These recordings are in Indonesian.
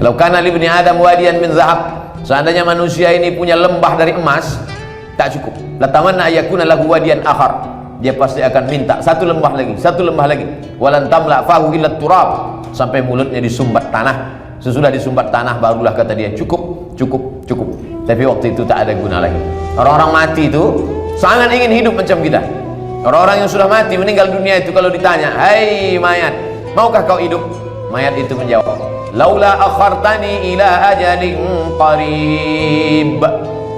Lau kana li ibni Adam wadiyan min zahab, seandainya manusia ini punya lembah dari emas, tak cukup. Latamanna ayakuna lahu wadiyan akhar, dia pasti akan minta satu lembah lagi, satu lembah lagi. Walan tamla fahu illa turab, sampai mulutnya disumbat tanah. Sesudah disumbat tanah barulah kata dia cukup, cukup, cukup. Tapi waktu itu tak ada guna lagi. Orang-orang mati itu sangat ingin hidup macam kita. Orang-orang yang sudah mati meninggal dunia itu kalau ditanya, "Hai mayat, maukah kau hidup?" Mayat itu menjawab, "Laula akhartani ila ajalin qarib."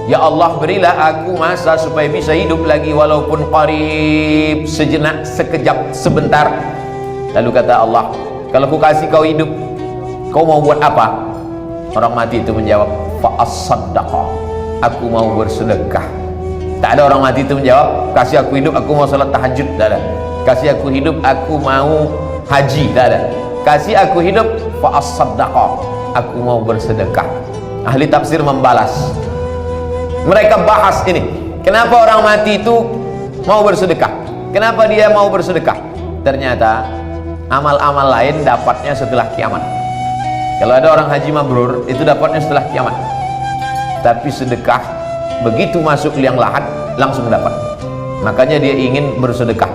Ya Allah, berilah aku masa supaya bisa hidup lagi walaupun qarib, sejenak, sekejap, sebentar. Lalu kata Allah, kalau aku kasih kau hidup, kau mau buat apa? Orang mati itu menjawab, fa as-saddaqa, aku mau bersedekah. Tak ada orang mati itu menjawab, kasih aku hidup, aku mau salat tahajud. Tak ada. Kasih aku hidup, aku mau haji. Tak ada. Kasih aku hidup, fa as-saddaqa, aku mau bersedekah. Ahli tafsir membalas, mereka bahas ini, kenapa orang mati itu mau bersedekah, kenapa dia mau bersedekah. Ternyata amal-amal lain dapatnya setelah kiamat. Kalau ada orang haji mabrur, itu dapatnya setelah kiamat. Tapi sedekah, begitu masuk liang lahat, langsung dapat. Makanya dia ingin bersedekah.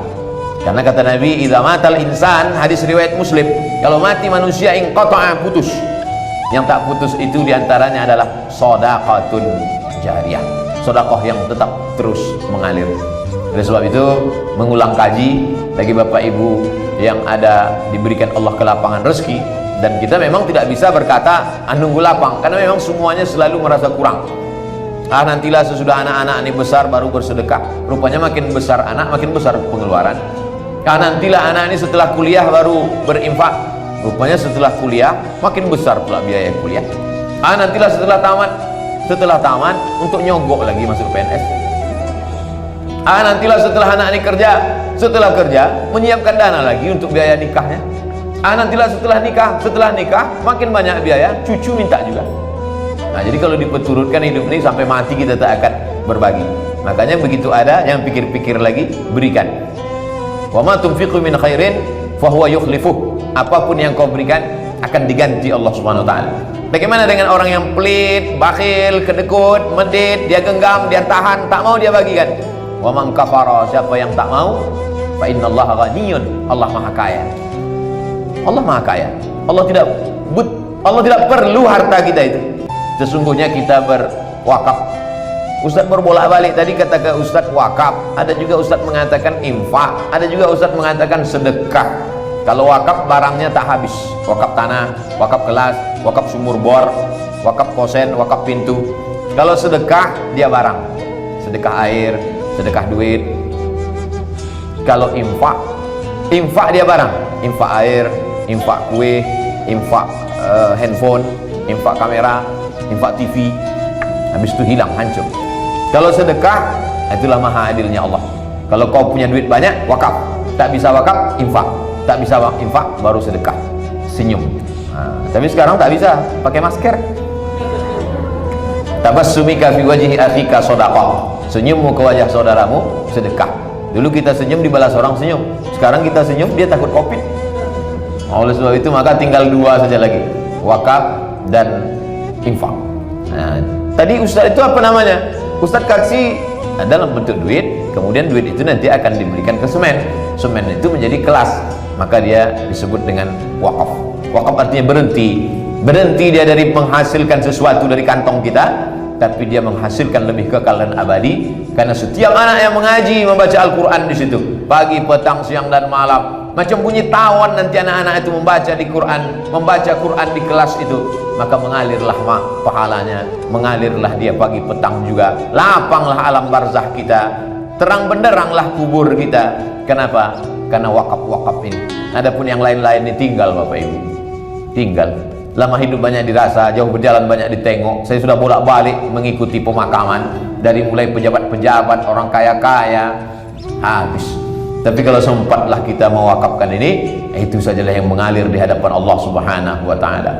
Karena kata Nabi, idza matal insan, hadis riwayat Muslim, kalau mati manusia inqata'a, putus. Yang tak putus itu diantaranya adalah shadaqatun jariyah, sedekah yang tetap terus mengalir. Oleh sebab itu, mengulang kaji bagi bapak ibu yang ada diberikan Allah kelapangan rezeki, dan kita memang tidak bisa berkata nunggu lapang, karena memang semuanya selalu merasa kurang. Nantilah sesudah anak-anak ini besar baru bersedekah. Rupanya makin besar anak, makin besar pengeluaran. Nantilah anak ini setelah kuliah baru berinfak. Rupanya setelah kuliah makin besar pula biaya kuliah. Nantilah setelah tamat untuk nyogok lagi masuk PNS. Nantilah setelah anak ini kerja, setelah kerja menyiapkan dana lagi untuk biaya nikahnya. Nantilah setelah nikah makin banyak biaya, cucu minta juga. Jadi kalau dipeturutkan hidup ini sampai mati kita tak akan berbagi. Makanya begitu ada yang pikir-pikir lagi, berikan. Wa ma tunfiqu min khairin fahuwa yukhlifuh. Apapun yang kau berikan akan diganti Allah Subhanahu wa taala. Bagaimana dengan orang yang pelit, bakhil, kedekut, medit, dia genggam, dia tahan, tak mau dia bagikan. Wa man kafara, siapa yang tak mau, fa innallaha ghaniyun, Allah Maha Kaya. Allah Maha Kaya. Allah tidak perlu harta kita itu. Sesungguhnya kita berwakaf. Ustaz berbolak-balik tadi kata ke Ustaz wakaf, ada juga Ustaz mengatakan infak, ada juga Ustaz mengatakan sedekah. Kalau wakaf barangnya tak habis, wakaf tanah, wakaf kelas, wakaf sumur bor, wakaf kosen, wakaf pintu. Kalau sedekah dia barang, sedekah air, sedekah duit. Kalau infak dia barang, infak air, infak kue, infak handphone, infak kamera, infak TV. Habis itu hilang, hancur. Kalau sedekah, itulah maha adilnya Allah. Kalau kau punya duit banyak, wakaf. Tak bisa wakaf, infak. Tak bisa infak, baru sedekah, senyum. Tapi sekarang tak bisa, pakai masker. Tabassumika fi wajhi akhika shadaqah, senyummu ke wajah saudaramu sedekah. Dulu kita senyum dibalas orang senyum, sekarang kita senyum dia takut covid. Oleh sebab itu maka tinggal dua saja lagi, wakaf dan infak. Tadi Ustaz itu apa namanya? Ustaz kasih dalam bentuk duit, kemudian duit itu nanti akan diberikan ke semen. Semen itu menjadi kelas, maka dia disebut dengan wakaf. Wakaf artinya berhenti dia dari menghasilkan sesuatu dari kantong kita, tapi dia menghasilkan lebih kekal dan abadi. Karena setiap anak yang mengaji, membaca Al-Quran di situ, pagi, petang, siang dan malam, macam bunyi tawon nanti anak-anak itu membaca di Quran, membaca Quran di kelas itu, maka mengalirlah pahalanya, mengalirlah dia pagi petang juga, lapanglah alam barzah kita, terang benderanglah kubur kita. Kenapa? Karena wakaf-wakaf ini. Adapun yang lain-lain ini tinggal Bapak Ibu, tinggal. Lama hidup banyak dirasa, jauh berjalan banyak ditengok. Saya sudah bolak-balik mengikuti pemakaman, dari mulai pejabat-pejabat, orang kaya-kaya, habis. Tapi kalau sempatlah kita mewakafkan ini, itu sajalah yang mengalir di hadapan Allah Subhanahu wa ta'ala.